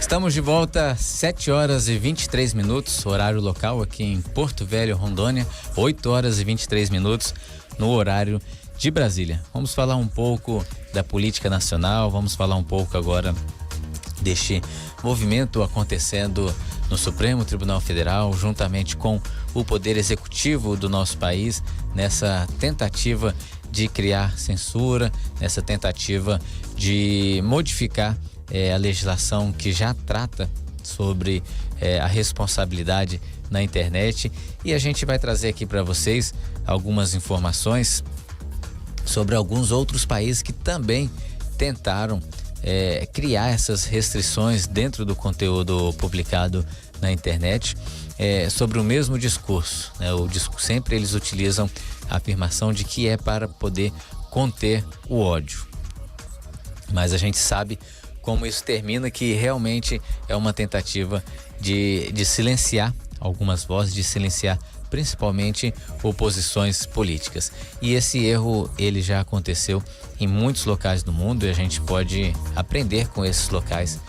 Estamos de volta, 7h23, horário local aqui em Porto Velho, Rondônia, 8h23 no horário de Brasília. Vamos falar um pouco da política nacional, vamos falar um pouco agora deste movimento acontecendo no Supremo Tribunal Federal, juntamente com o Poder Executivo do nosso país, nessa tentativa de criar censura, nessa tentativa de modificar a legislação que já trata sobre a responsabilidade na internet. E a gente vai trazer aqui para vocês algumas informações sobre alguns outros países que também tentaram criar essas restrições dentro do conteúdo publicado na internet, sobre o mesmo discurso, né? Sempre eles utilizam a afirmação de que é para poder conter o ódio, mas a gente sabe como isso termina, que realmente é uma tentativa de silenciar algumas vozes, de silenciar principalmente oposições políticas. E esse erro, ele já aconteceu em muitos locais do mundo, e a gente pode aprender com esses locais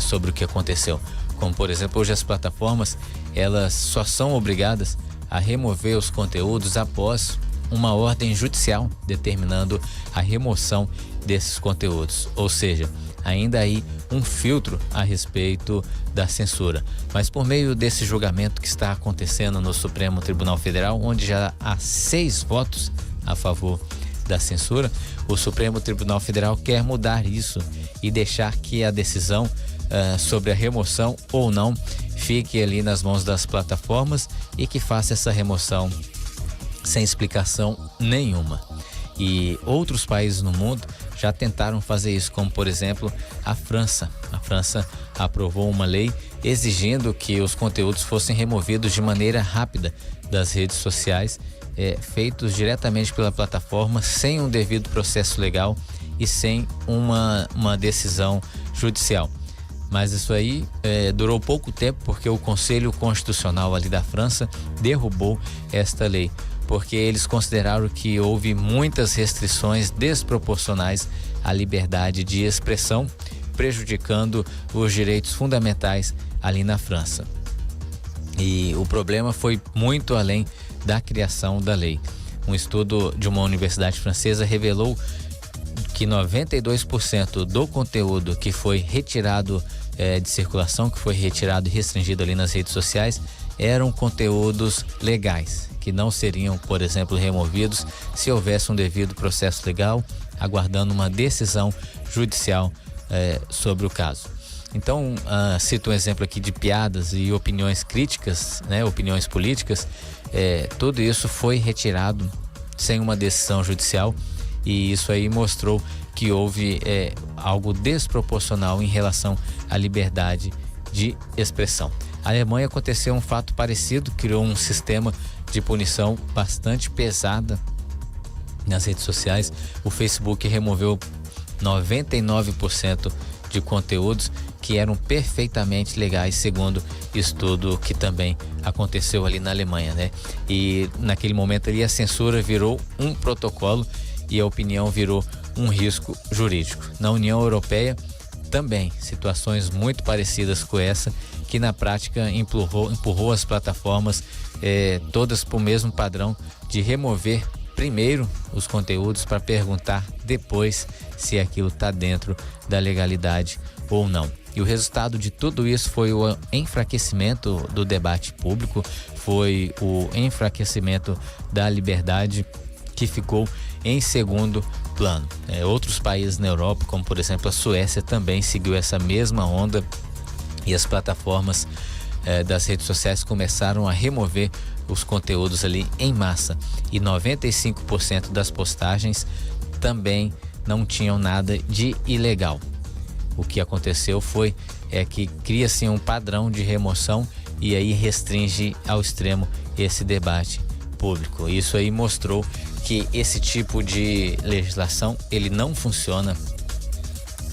sobre o que aconteceu. Como, por exemplo, hoje as plataformas, elas só são obrigadas a remover os conteúdos após uma ordem judicial determinando a remoção desses conteúdos. Ou seja, ainda aí um filtro a respeito da censura. Mas por meio desse julgamento que está acontecendo no Supremo Tribunal Federal, onde já há 6 votos a favor da censura, o Supremo Tribunal Federal quer mudar isso e deixar que a decisão sobre a remoção ou não fique ali nas mãos das plataformas e que faça essa remoção sem explicação nenhuma. E outros países no mundo já tentaram fazer isso, como por exemplo a França. A França aprovou uma lei exigindo que os conteúdos fossem removidos de maneira rápida das redes sociais, feitos diretamente pela plataforma, sem um devido processo legal e sem uma decisão judicial. Mas isso aí durou pouco tempo, porque o Conselho Constitucional ali da França derrubou esta lei, porque eles consideraram que houve muitas restrições desproporcionais à liberdade de expressão, prejudicando os direitos fundamentais ali na França. E o problema foi muito além da criação da lei. Um estudo de uma universidade francesa revelou que 92% do conteúdo que foi retirado de circulação, que foi retirado e restringido ali nas redes sociais, eram conteúdos legais, que não seriam, por exemplo, removidos se houvesse um devido processo legal, aguardando uma decisão judicial sobre o caso. Então, cito um exemplo aqui de piadas e opiniões críticas, né, opiniões políticas. Tudo isso foi retirado sem uma decisão judicial, e isso aí mostrou que houve algo desproporcional em relação à liberdade de expressão. A Alemanha aconteceu um fato parecido, criou um sistema de punição bastante pesada nas redes sociais. O Facebook removeu 99% de conteúdos que eram perfeitamente legais, segundo estudo que também aconteceu ali na Alemanha, né? E naquele momento ali a censura virou um protocolo e a opinião virou um risco jurídico. Na União Europeia também situações muito parecidas com essa, que na prática empurrou as plataformas todas para o mesmo padrão de remover primeiro os conteúdos para perguntar depois se aquilo está dentro da legalidade ou não. E o resultado de tudo isso foi o enfraquecimento do debate público, foi o enfraquecimento da liberdade, que ficou em segundo plano. Outros países na Europa, como por exemplo a Suécia, também seguiu essa mesma onda, e as plataformas das redes sociais começaram a remover os conteúdos ali em massa, e 95% das postagens também não tinham nada de ilegal. O que aconteceu foi que cria-se um padrão de remoção e aí restringe ao extremo esse debate público. Isso aí mostrou que esse tipo de legislação, ele não funciona,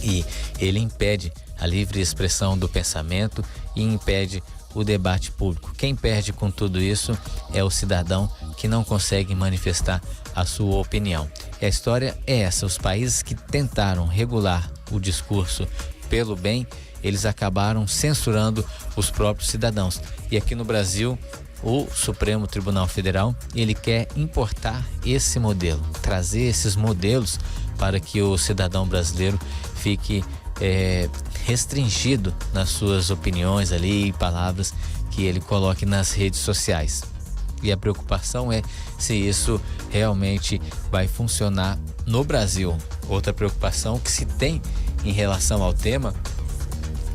e ele impede a livre expressão do pensamento e impede o debate público. Quem perde com tudo isso é o cidadão que não consegue manifestar a sua opinião. E a história é essa: os países que tentaram regular o discurso pelo bem, eles acabaram censurando os próprios cidadãos. E aqui no Brasil, o Supremo Tribunal Federal, ele quer importar esse modelo, trazer esses modelos para que o cidadão brasileiro fique restringido nas suas opiniões ali e palavras que ele coloque nas redes sociais. E a preocupação é se isso realmente vai funcionar no Brasil. Outra preocupação que se tem em relação ao tema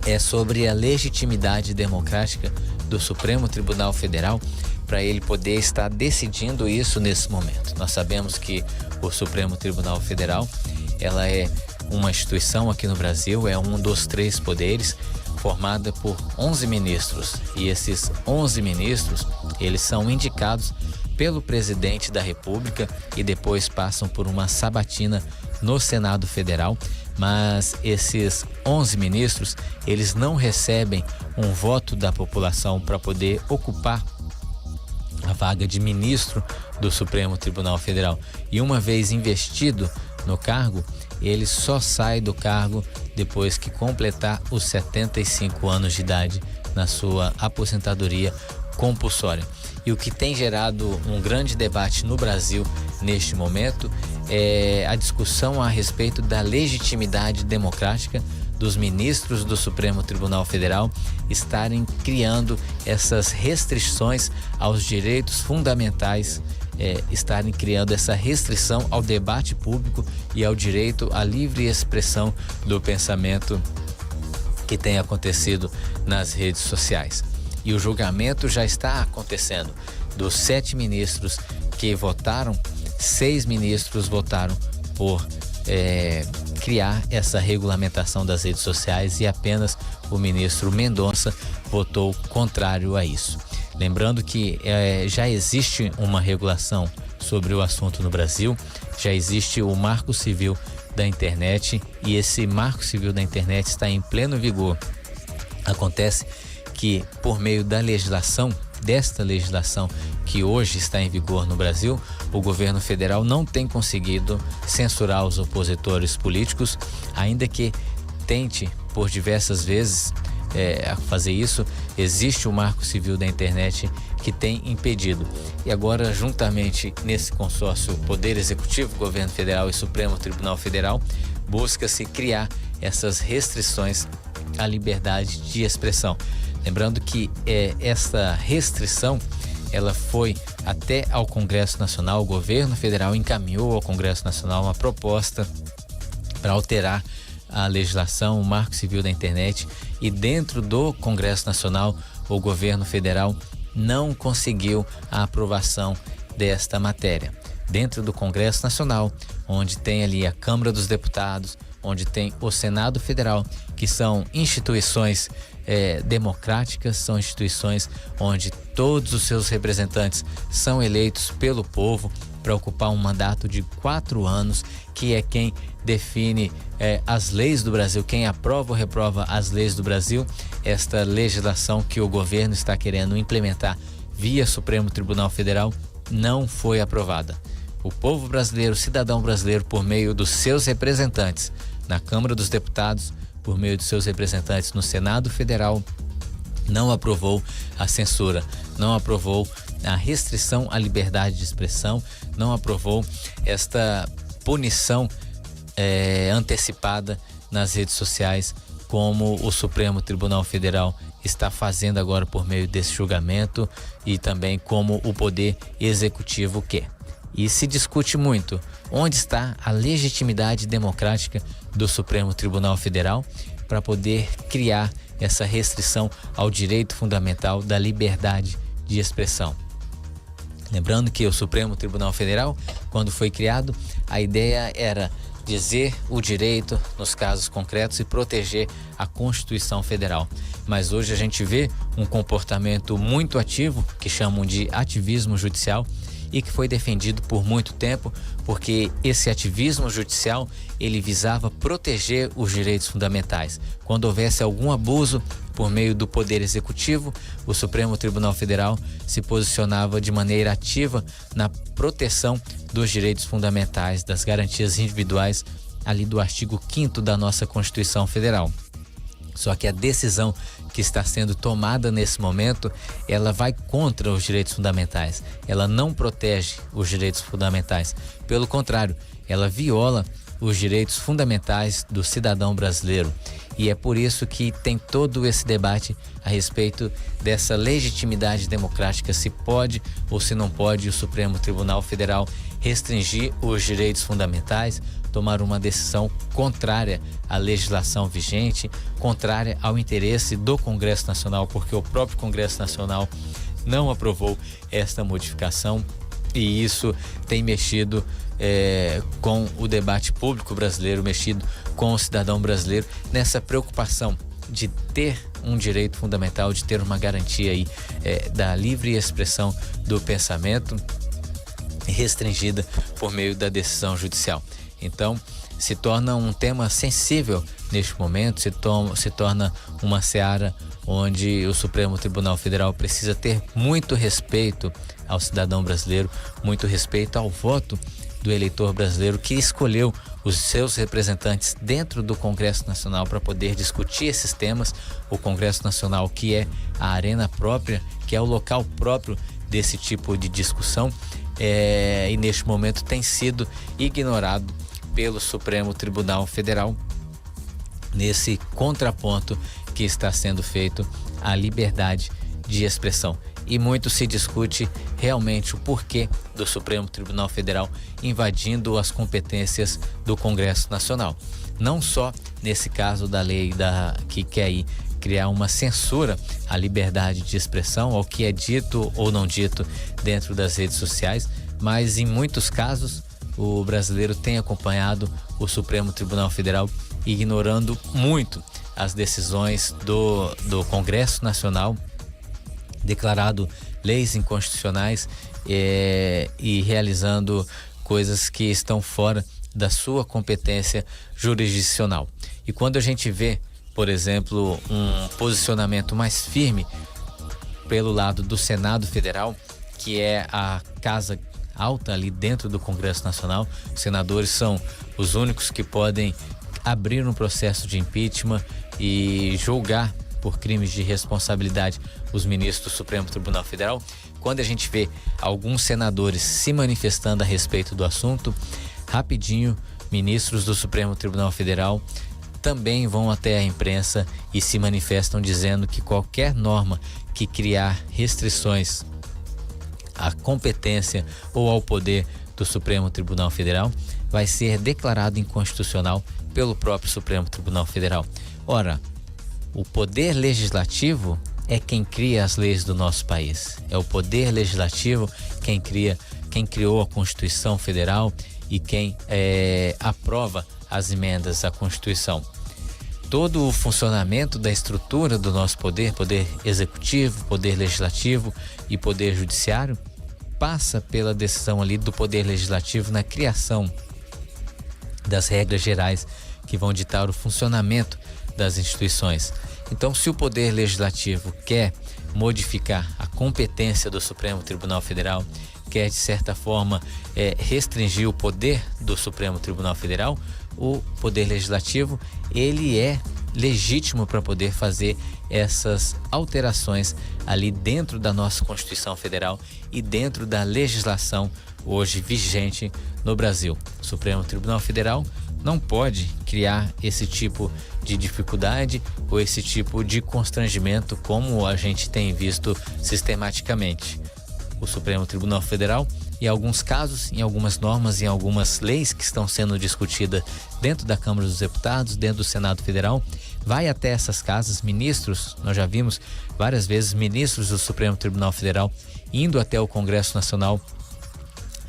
é sobre a legitimidade democrática do Supremo Tribunal Federal para ele poder estar decidindo isso nesse momento. Nós sabemos que o Supremo Tribunal Federal, ela é uma instituição aqui no Brasil, é um dos 3 poderes, formada por 11 ministros. E esses 11 ministros, eles são indicados pelo presidente da República e depois passam por uma sabatina no Senado Federal. Mas esses 11 ministros, eles não recebem um voto da população para poder ocupar a vaga de ministro do Supremo Tribunal Federal. E uma vez investido no cargo, ele só sai do cargo depois que completar os 75 anos de idade na sua aposentadoria compulsória. E o que tem gerado um grande debate no Brasil neste momento é a discussão a respeito da legitimidade democrática dos ministros do Supremo Tribunal Federal estarem criando essas restrições aos direitos fundamentais, estarem criando essa restrição ao debate público e ao direito à livre expressão do pensamento que tem acontecido nas redes sociais. E o julgamento já está acontecendo. Dos 7 ministros que votaram, 6 ministros votaram por criar essa regulamentação das redes sociais e apenas o ministro Mendonça votou contrário a isso. Lembrando que já existe uma regulação sobre o assunto no Brasil, já existe o Marco Civil da Internet e esse Marco Civil da Internet está em pleno vigor. Acontece que por meio da legislação, desta legislação que hoje está em vigor no Brasil, o governo federal não tem conseguido censurar os opositores políticos, ainda que tente por diversas vezes fazer isso. Existe o Marco Civil da Internet que tem impedido. E agora, juntamente nesse consórcio Poder Executivo, Governo Federal e Supremo Tribunal Federal, busca-se criar essas restrições à liberdade de expressão. Lembrando que essa restrição, ela foi até ao Congresso Nacional. O governo federal encaminhou ao Congresso Nacional uma proposta para alterar a legislação, o Marco Civil da Internet, e dentro do Congresso Nacional, o governo federal não conseguiu a aprovação desta matéria. Dentro do Congresso Nacional, onde tem ali a Câmara dos Deputados, onde tem o Senado Federal, que são instituições democráticas, são instituições onde todos os seus representantes são eleitos pelo povo para ocupar um mandato de 4 anos, que é quem define as leis do Brasil, quem aprova ou reprova as leis do Brasil. Esta legislação que o governo está querendo implementar via Supremo Tribunal Federal não foi aprovada. O povo brasileiro, o cidadão brasileiro, por meio dos seus representantes na Câmara dos Deputados, por meio de seus representantes no Senado Federal, não aprovou a censura, não aprovou a restrição à liberdade de expressão, não aprovou esta punição antecipada nas redes sociais, como o Supremo Tribunal Federal está fazendo agora por meio desse julgamento, e também como o Poder Executivo quer. E se discute muito onde está a legitimidade democrática do Supremo Tribunal Federal para poder criar essa restrição ao direito fundamental da liberdade de expressão. Lembrando que o Supremo Tribunal Federal, quando foi criado, a ideia era dizer o direito nos casos concretos e proteger a Constituição Federal. Mas hoje a gente vê um comportamento muito ativo, que chamam de ativismo judicial, e que foi defendido por muito tempo, porque esse ativismo judicial, ele visava proteger os direitos fundamentais. Quando houvesse algum abuso por meio do Poder Executivo, o Supremo Tribunal Federal se posicionava de maneira ativa na proteção dos direitos fundamentais, das garantias individuais ali do artigo 5º da nossa Constituição Federal. Só que a decisão que está sendo tomada nesse momento, ela vai contra os direitos fundamentais. Ela não protege os direitos fundamentais. Pelo contrário, ela viola os direitos fundamentais do cidadão brasileiro. E é por isso que tem todo esse debate a respeito dessa legitimidade democrática, se pode ou se não pode o Supremo Tribunal Federal restringir os direitos fundamentais, tomar uma decisão contrária à legislação vigente, contrária ao interesse do Congresso Nacional, porque o próprio Congresso Nacional não aprovou esta modificação, e isso tem mexido com o debate público brasileiro, mexido com o cidadão brasileiro nessa preocupação de ter um direito fundamental, de ter uma garantia aí da livre expressão do pensamento restringida por meio da decisão judicial. Então, se torna um tema sensível neste momento, se torna uma seara onde o Supremo Tribunal Federal precisa ter muito respeito ao cidadão brasileiro, muito respeito ao voto do eleitor brasileiro que escolheu os seus representantes dentro do Congresso Nacional para poder discutir esses temas. O Congresso Nacional, que é a arena própria, que é o local próprio desse tipo de discussão, e neste momento tem sido ignorado pelo Supremo Tribunal Federal nesse contraponto que está sendo feito à liberdade de expressão. E muito se discute realmente o porquê do Supremo Tribunal Federal invadindo as competências do Congresso Nacional. Não só nesse caso da lei que quer aí criar uma censura à liberdade de expressão, ao que é dito ou não dito dentro das redes sociais, mas em muitos casos o brasileiro tem acompanhado o Supremo Tribunal Federal ignorando muito as decisões do Congresso Nacional, declarado leis inconstitucionais e realizando coisas que estão fora da sua competência jurisdicional. E quando a gente vê, por exemplo, um posicionamento mais firme pelo lado do Senado Federal, que é a casa alta ali dentro do Congresso Nacional, os senadores são os únicos que podem abrir um processo de impeachment e julgar por crimes de responsabilidade os ministros do Supremo Tribunal Federal. Quando a gente vê alguns senadores se manifestando a respeito do assunto, rapidinho, ministros do Supremo Tribunal Federal também vão até a imprensa e se manifestam dizendo que qualquer norma que criar restrições à competência ou ao poder do Supremo Tribunal Federal vai ser declarado inconstitucional pelo próprio Supremo Tribunal Federal. Ora, o poder legislativo é quem cria as leis do nosso país. É o poder legislativo quem criou a Constituição Federal e quem aprova as emendas à Constituição. Todo o funcionamento da estrutura do nosso poder executivo, poder legislativo e poder judiciário, passa pela decisão ali do poder legislativo na criação das regras gerais que vão ditar o funcionamento das instituições. Então, se o poder legislativo quer modificar a competência do Supremo Tribunal Federal, quer de certa forma restringir o poder do Supremo Tribunal Federal, o poder legislativo ele é legítimo para poder fazer essas alterações ali dentro da nossa Constituição Federal e dentro da legislação hoje vigente no Brasil. O Supremo Tribunal Federal não pode criar esse tipo de dificuldade ou esse tipo de constrangimento como a gente tem visto sistematicamente. O Supremo Tribunal Federal, em alguns casos, em algumas normas, em algumas leis que estão sendo discutidas dentro da Câmara dos Deputados, dentro do Senado Federal, vai até essas casas, ministros, nós já vimos várias vezes ministros do Supremo Tribunal Federal indo até o Congresso Nacional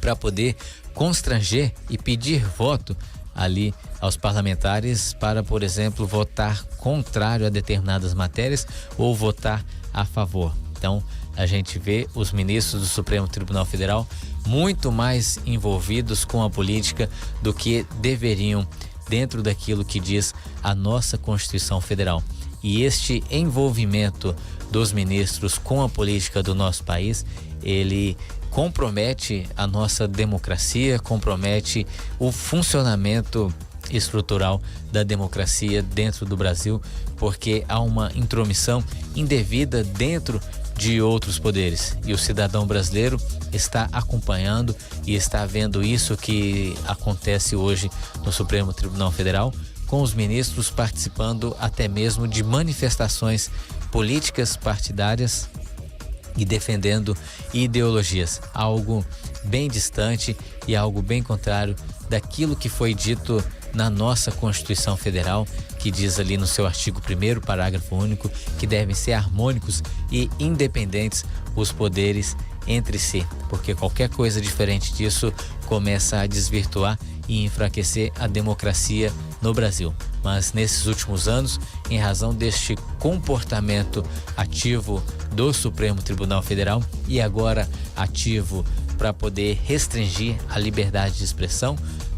para poder constranger e pedir voto ali aos parlamentares para, por exemplo, votar contrário a determinadas matérias ou votar a favor. Então, a gente vê os ministros do Supremo Tribunal Federal muito mais envolvidos com a política do que deveriam dentro daquilo que diz a nossa Constituição Federal. E este envolvimento dos ministros com a política do nosso país, ele compromete a nossa democracia, compromete o funcionamento estrutural da democracia dentro do Brasil, porque há uma intromissão indevida dentro de outros poderes, e o cidadão brasileiro está acompanhando e está vendo isso que acontece hoje no Supremo Tribunal Federal, com os ministros participando até mesmo de manifestações políticas partidárias e defendendo ideologias, algo bem distante e algo bem contrário daquilo que foi dito na nossa Constituição Federal, que diz ali no seu artigo 1º, parágrafo único, que devem ser harmônicos e independentes os poderes entre si, porque qualquer coisa diferente disso começa a desvirtuar e enfraquecer a democracia no Brasil. Mas nesses últimos anos, em razão deste comportamento ativo do Supremo Tribunal Federal e agora ativo para poder restringir a liberdade de expressão,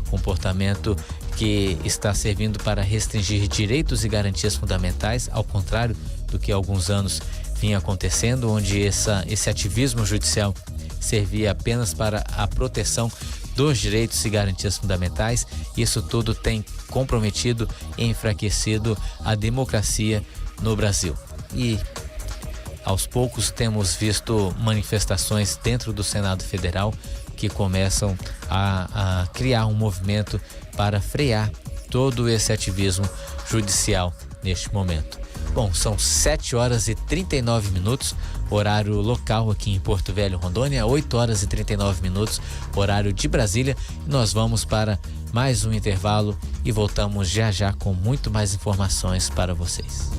comportamento que está servindo para restringir direitos e garantias fundamentais, ao contrário do que há alguns anos vinha acontecendo, onde esse ativismo judicial servia apenas para a proteção dos direitos e garantias fundamentais. Isso tudo tem comprometido e enfraquecido a democracia no Brasil. E aos poucos temos visto manifestações dentro do Senado Federal que começam a criar um movimento para frear todo esse ativismo judicial neste momento. Bom, são 7h39, horário local aqui em Porto Velho, Rondônia, 8h39, horário de Brasília. Nós vamos para mais um intervalo e voltamos já já com muito mais informações para vocês.